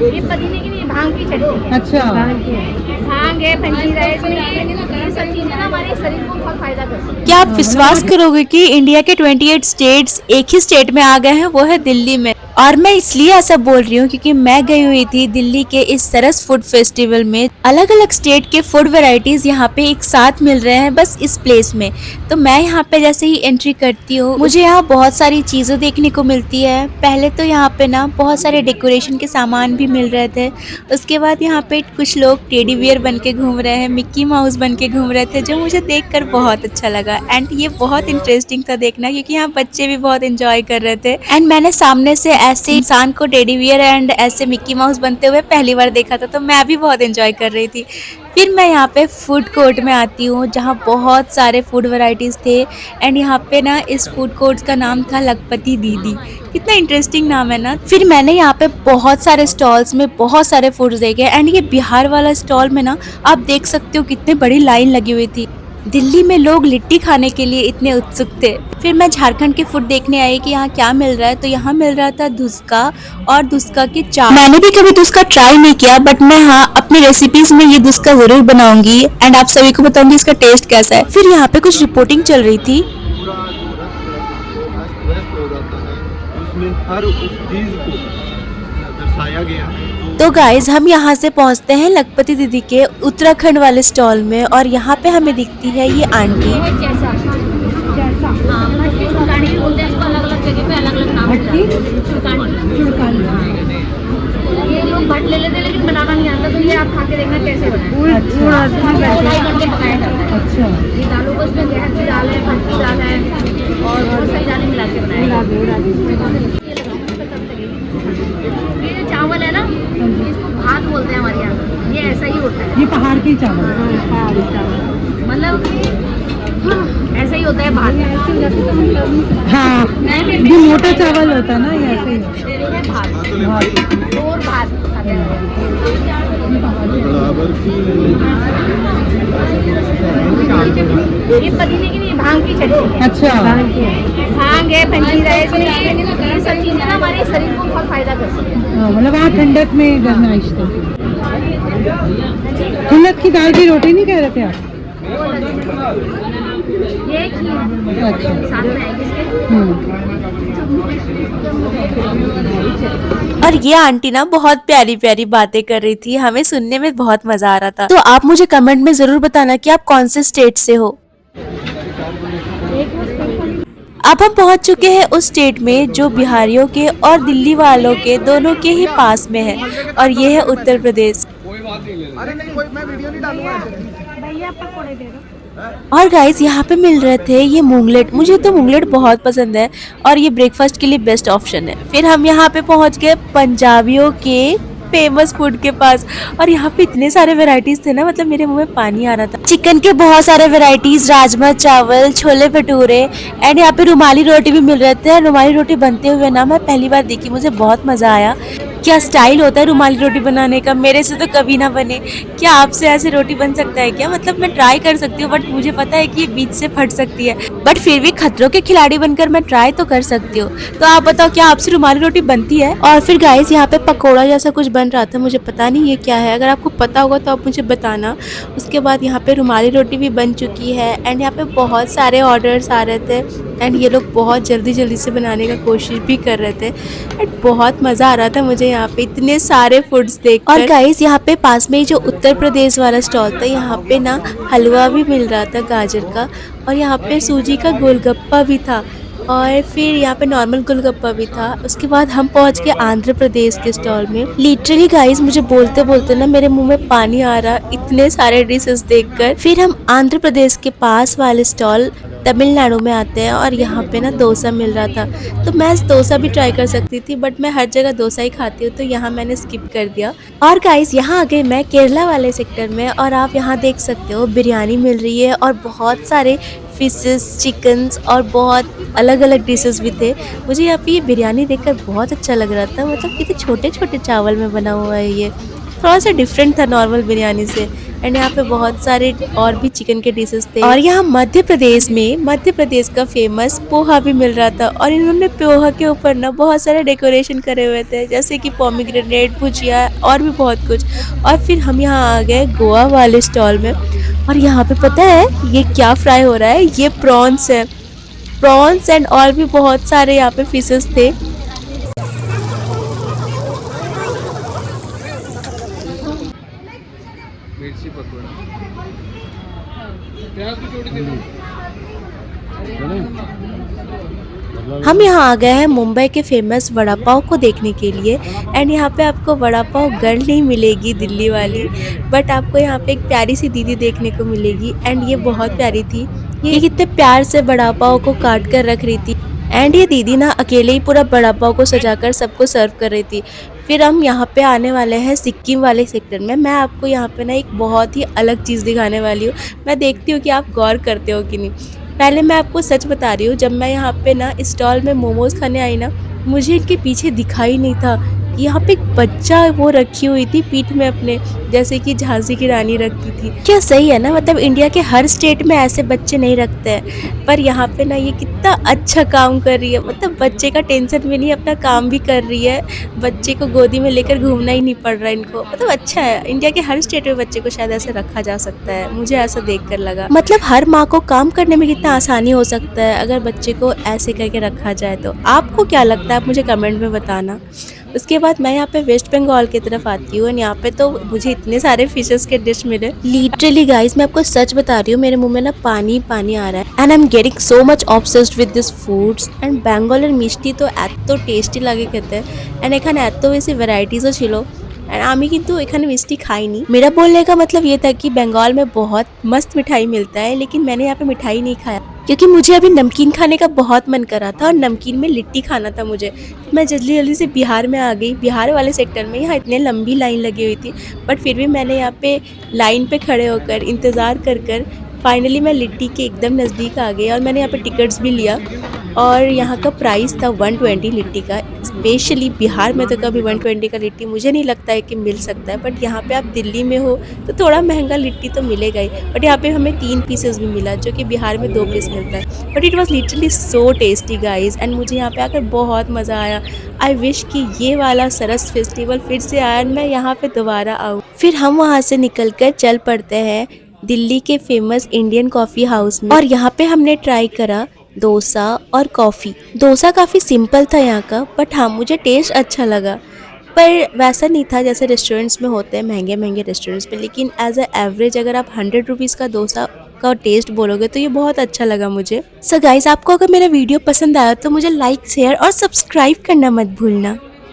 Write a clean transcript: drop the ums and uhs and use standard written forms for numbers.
ये पुदीने की नहीं, भांग की चटनी है। अच्छा। भांग है, पंजीरा है, इसमें ये सब चीजें ना हमारे शरीर को बहुत फायदा करती है। क्या आप विश्वास करोगे कि इंडिया के 28 स्टेट्स एक ही स्टेट में आ गए हैं, वो है दिल्ली में। और मैं इसलिए ऐसा बोल रही हूँ क्योंकि मैं गई हुई थी दिल्ली के इस सरस फूड फेस्टिवल में। अलग अलग स्टेट के फूड वैरायटीज यहाँ पे एक साथ मिल रहे हैं बस इस प्लेस में। तो मैं यहाँ पे जैसे ही एंट्री करती हूँ, मुझे यहाँ बहुत सारी चीजें देखने को मिलती है। पहले तो यहाँ पे ना बहुत सारे डेकोरेशन के सामान भी मिल रहे थे। उसके बाद यहाँ पे कुछ लोग टेडी बियर बन के घूम रहे हैं, मिक्की माउस बन के घूम रहे थे, जो मुझे देखकर बहुत अच्छा लगा। एंड ये बहुत इंटरेस्टिंग था देखना, क्योंकि यहाँ बच्चे भी बहुत एंजॉय कर रहे थे। एंड मैंने सामने से ऐसे इंसान को टेडी बियर एंड ऐसे मिक्की माउस बनते हुए पहली बार देखा था, तो मैं भी बहुत एंजॉय कर रही थी। फिर मैं यहाँ पे फूड कोर्ट में आती हूँ, जहाँ बहुत सारे फूड वैरायटीज़ थे। एंड यहाँ पे ना इस फूड कोर्ट का नाम था लखपति दीदी। कितना इंटरेस्टिंग नाम है ना। फिर मैंने यहाँ पे बहुत सारे स्टॉल्स में बहुत सारे फूड्स देखे। एंड ये बिहार वाला स्टॉल में ना आप देख सकते हो कितनी बड़ी लाइन लगी हुई थी। दिल्ली में लोग लिट्टी खाने के लिए इतने उत्सुक थे। फिर मैं झारखंड के फूड देखने आई कि यहाँ क्या मिल रहा है, तो यहाँ मिल रहा था धुसका और धुसका के चाट। मैंने भी कभी धुसका ट्राई नहीं किया, बट मैं हाँ अपनी रेसिपीज में ये धुसका जरूर बनाऊंगी एंड आप सभी को बताऊंगी इसका टेस्ट कैसा है। फिर यहाँ पे कुछ रिपोर्टिंग चल रही थी। उसमें हर उस चीज को दर्शाया गया है। तो गाइज हम यहाँ से पहुँचते हैं लखपति दीदी के उत्तराखंड वाले स्टॉल में, और यहाँ पे हमें दिखती है ये आंटी। जैसा जैसा हाँ, भट्टी चुड़कानी भी बोलते हैं इसको, अलग अलग जगह पे अलग अलग नाम होता है। चुड़कानी ये लोग भट ले लेते हैं, लेकिन बनाना नहीं आता। तो ये आप खा के देखना कैसे बनाए। गोलाई करके पकाया जाता है। अच्छा, ये दालों को इसमें गेहूं की दाल है, भट की दाल है और बहुत सारी दालें मिला के बनाया। ये जो चावल है ना, इसको भात बोलते हैं हमारे यहाँ। ये ऐसा ही होता है, ये पहाड़ की चावल। मतलब ऐसा ही होता है भात। हाँ, ये मोटा चावल होता है ना, ये ऐसे ही ये भात और भात खाते हैं। ये पुदीने की नहीं, भांग की चटनी है। अच्छा। भांग है, पंजीरा है, इसमें ये सब चीजें ना हमारे शरीर को बहुत फायदा करती है। हाँ, मतलब वहाँ ठंडक में गर्म इश्ते। ठंडक की दाल की रोटी नहीं कह रहे थे आप? ये खीर अच्छा। साथ में है किसके। और ये आंटी ना बहुत प्यारी प्यारी बातें कर रही थी, हमें सुनने में बहुत मजा आ रहा था। तो आप मुझे कमेंट में जरूर बताना कि आप कौन से स्टेट से हो। अब हम पहुंच चुके हैं उस स्टेट में जो बिहारियों के और दिल्ली वालों के दोनों के ही पास में है, और ये है उत्तर प्रदेश। और गाइस यहाँ पे मिल रहे थे ये मूंगलेट। मुझे तो मूंगलेट बहुत पसंद है और ये ब्रेकफास्ट के लिए बेस्ट ऑप्शन है। फिर हम यहाँ पे पहुँच गए पंजाबियों के फेमस फूड के पास, और यहाँ पे इतने सारे वैरायटीज थे ना, मतलब मेरे मुंह में पानी आ रहा था। चिकन के बहुत सारे वैरायटीज, राजमा चावल, छोले भटूरे एंड यहाँ पे रुमाली रोटी भी मिल रहे थे। रुमाली रोटी बनते हुए ना मैं पहली बार देखी, मुझे बहुत मजा आया। क्या स्टाइल होता है रुमाली रोटी बनाने का, मेरे से तो कभी ना बने। क्या आपसे ऐसे रोटी बन सकता है क्या? मतलब मैं ट्राई कर सकती हूँ, बट मुझे पता है कि ये बीच से फट सकती है, बट फिर भी खतरों के खिलाड़ी बनकर मैं ट्राई तो कर सकती हूँ। तो आप बताओ क्या आपसे रुमाली रोटी बनती है? और फिर गाइस यहाँ पे पकौड़ा जैसा कुछ बन रहा था, मुझे पता नहीं ये क्या है, अगर आपको पता होगा तो आप मुझे बताना। उसके बाद यहाँ पे रुमाली रोटी भी बन चुकी है एंड यहाँ पे बहुत सारे ऑर्डर्स आ रहे थे एंड ये लोग बहुत जल्दी जल्दी से बनाने का कोशिश भी कर रहे थे एंड बहुत मज़ा आ रहा था मुझे यहाँ पे इतने सारे फूड्स देखकर। और गाइस यहाँ पे पास में ही जो उत्तर प्रदेश वाला स्टॉल था, यहाँ पे ना हलवा भी मिल रहा था गाजर का, और यहाँ पे सूजी का गोलगप्पा भी था, और फिर यहाँ पे नॉर्मल गोलगप्पा भी था। उसके बाद हम पहुँच गए आंध्र प्रदेश के स्टॉल में। लिटरली गाइस मुझे बोलते बोलते ना मेरे मुंह में पानी आ रहा इतने सारे डिशेस देखकर। फिर हम आंध्र प्रदेश के पास वाले स्टॉल तमिलनाडु में आते हैं और यहाँ पे ना डोसा मिल रहा था, तो मैं डोसा भी ट्राई कर सकती थी, बट मैं हर जगह डोसा ही खाती हूँ, तो यहाँ मैंने स्किप कर दिया। और गाइस यहाँ आ गए मैं केरला वाले सेक्टर में, और आप यहाँ देख सकते हो बिरयानी मिल रही है और बहुत सारे फिशेस, चिकन्स और बहुत अलग अलग डिशेस भी थे। मुझे यहाँ पे ये बिरयानी देखकर बहुत अच्छा लग रहा था, मतलब कितने छोटे छोटे चावल में बना हुआ है ये। थोड़ा सा डिफरेंट था नॉर्मल बिरयानी से। एंड यहाँ पे बहुत सारे और भी चिकन के डिशेस थे। और यहाँ मध्य प्रदेश का फेमस पोहा भी मिल रहा था। और इन्होंने पोहा के ऊपर ना बहुत सारे डेकोरेशन करे हुए थे, जैसे कि पोमीग्रेनेट, भुजिया और भी बहुत कुछ। और फिर हम यहाँ आ गए गोवा वाले स्टॉल में। और यहाँ पे पता है ये क्या फ्राई हो रहा है? ये प्रॉन्स है। प्रॉन्स एंड और भी बहुत सारे यहाँ पे फिशेस थे। मिर्ची पकौड़ा, प्याज की छोटी सी। हम यहाँ आ गए हैं मुंबई के फेमस वड़ा पाव को देखने के लिए। एंड यहाँ पे आपको वड़ा पाव गर्ल नहीं मिलेगी दिल्ली वाली, बट आपको यहाँ पे एक प्यारी सी दीदी देखने को मिलेगी। एंड ये बहुत प्यारी थी, ये कितने प्यार से वड़ा पाव को काट कर रख रही थी। एंड ये दीदी ना अकेले ही पूरा वड़ा पाव को सजाकर सबको सर्व कर रही थी। फिर हम यहाँ पे आने वाले हैं सिक्किम वाले सेक्टर में। मैं आपको यहाँ पे ना एक बहुत ही अलग चीज़ दिखाने वाली हूँ। मैं देखती हूँ कि आप गौर करते हो कि नहीं। पहले मैं आपको सच बता रही हूँ, जब मैं यहाँ पे ना स्टॉल में मोमोज खाने आई ना, मुझे इनके पीछे दिखाई नहीं था कि यहाँ पे एक बच्चा वो रखी हुई थी पीठ में अपने, जैसे कि झांसी की रानी रखती थी। क्या सही है ना? मतलब इंडिया के हर स्टेट में ऐसे बच्चे नहीं रखते हैं, पर यहाँ पे ना ये कितना अच्छा काम कर रही है। मतलब बच्चे का टेंशन भी नहीं, अपना काम भी कर रही है। बच्चे को गोदी में लेकर घूमना ही नहीं पड़ रहा इनको। मतलब अच्छा है, इंडिया के हर स्टेट में बच्चे को शायद ऐसे रखा जा सकता है, मुझे ऐसा देख कर लगा। मतलब हर माँ को काम करने में कितना आसानी हो सकता है अगर बच्चे को ऐसे करके रखा जाए तो। आपको क्या लगता है आप मुझे कमेंट में बताना। उसके बाद मैं यहाँ पे वेस्ट बंगाल की तरफ आती हूँ। यहाँ पे तो मुझे इतने सारे फिशेस के डिश मिले। लिटरली गाइस मैं आपको सच बता रही हूँ, मेरे मुंह में ना पानी पानी आ रहा है। And I am getting so much obsessed with this foods. And बेंगोलर मिष्टी तो एत टेस्टी लगे कहते हैं। एंड एखाने एत बेसी ভ্যারাইটিসও ছিল। एंड आमी किन्तु एखाने मिष्टी खाई नहीं। मेरा बोलने का मतलब ये था कि बंगाल में बहुत मस्त मिठाई मिलता है, लेकिन मैंने यहाँ पे मिठाई नहीं खाया क्योंकि मुझे अभी नमकीन खाने का बहुत मन कर रहा था और नमकीन में लिट्टी खाना था मुझे। मैं जल्दी जल्दी से बिहार में आ गई। बिहार वाले सेक्टर में यहाँ इतने लंबी लाइन लगी हुई थी, बट फिर भी मैंने यहाँ पे लाइन पे खड़े होकर इंतज़ार कर फाइनली मैं लिट्टी के एकदम नज़दीक आ गई। और मैंने यहाँ पे टिकट्स भी लिया और यहाँ का प्राइस था 120 लिट्टी का। स्पेशली बिहार में तो कभी 120 का लिट्टी मुझे नहीं लगता है कि मिल सकता है, बट यहाँ पे आप दिल्ली में हो तो थोड़ा महंगा लिट्टी तो मिलेगा ही। बट यहाँ पे हमें 3 पीसेस भी मिला, जो कि बिहार में 2 पीस मिलता है। But it was literally so tasty guys. And मुझे यहाँ पे आकर बहुत मज़ा आया। आई विश कि ये वाला सरस फेस्टिवल फिर से आया, मैं यहाँ पे दोबारा आऊँ। फिर हम वहाँ से निकल कर चल पड़ते हैं दिल्ली के फेमस इंडियन कॉफ़ी हाउस में। और यहाँ पे हमने ट्राई करा डोसा और कॉफ़ी। डोसा काफ़ी सिंपल था यहाँ का, बट हाँ मुझे टेस्ट अच्छा लगा। पर वैसा नहीं था जैसे रेस्टोरेंट्स में होते हैं महंगे महंगे रेस्टोरेंट्स पे, लेकिन एज अ एवरेज अगर आप 100 रुपीज़ का डोसा का टेस्ट बोलोगे तो ये बहुत अच्छा लगा मुझे। सो गाइस आपको अगर मेरा वीडियो पसंद आया तो मुझे लाइक, शेयर और सब्सक्राइब करना मत भूलना।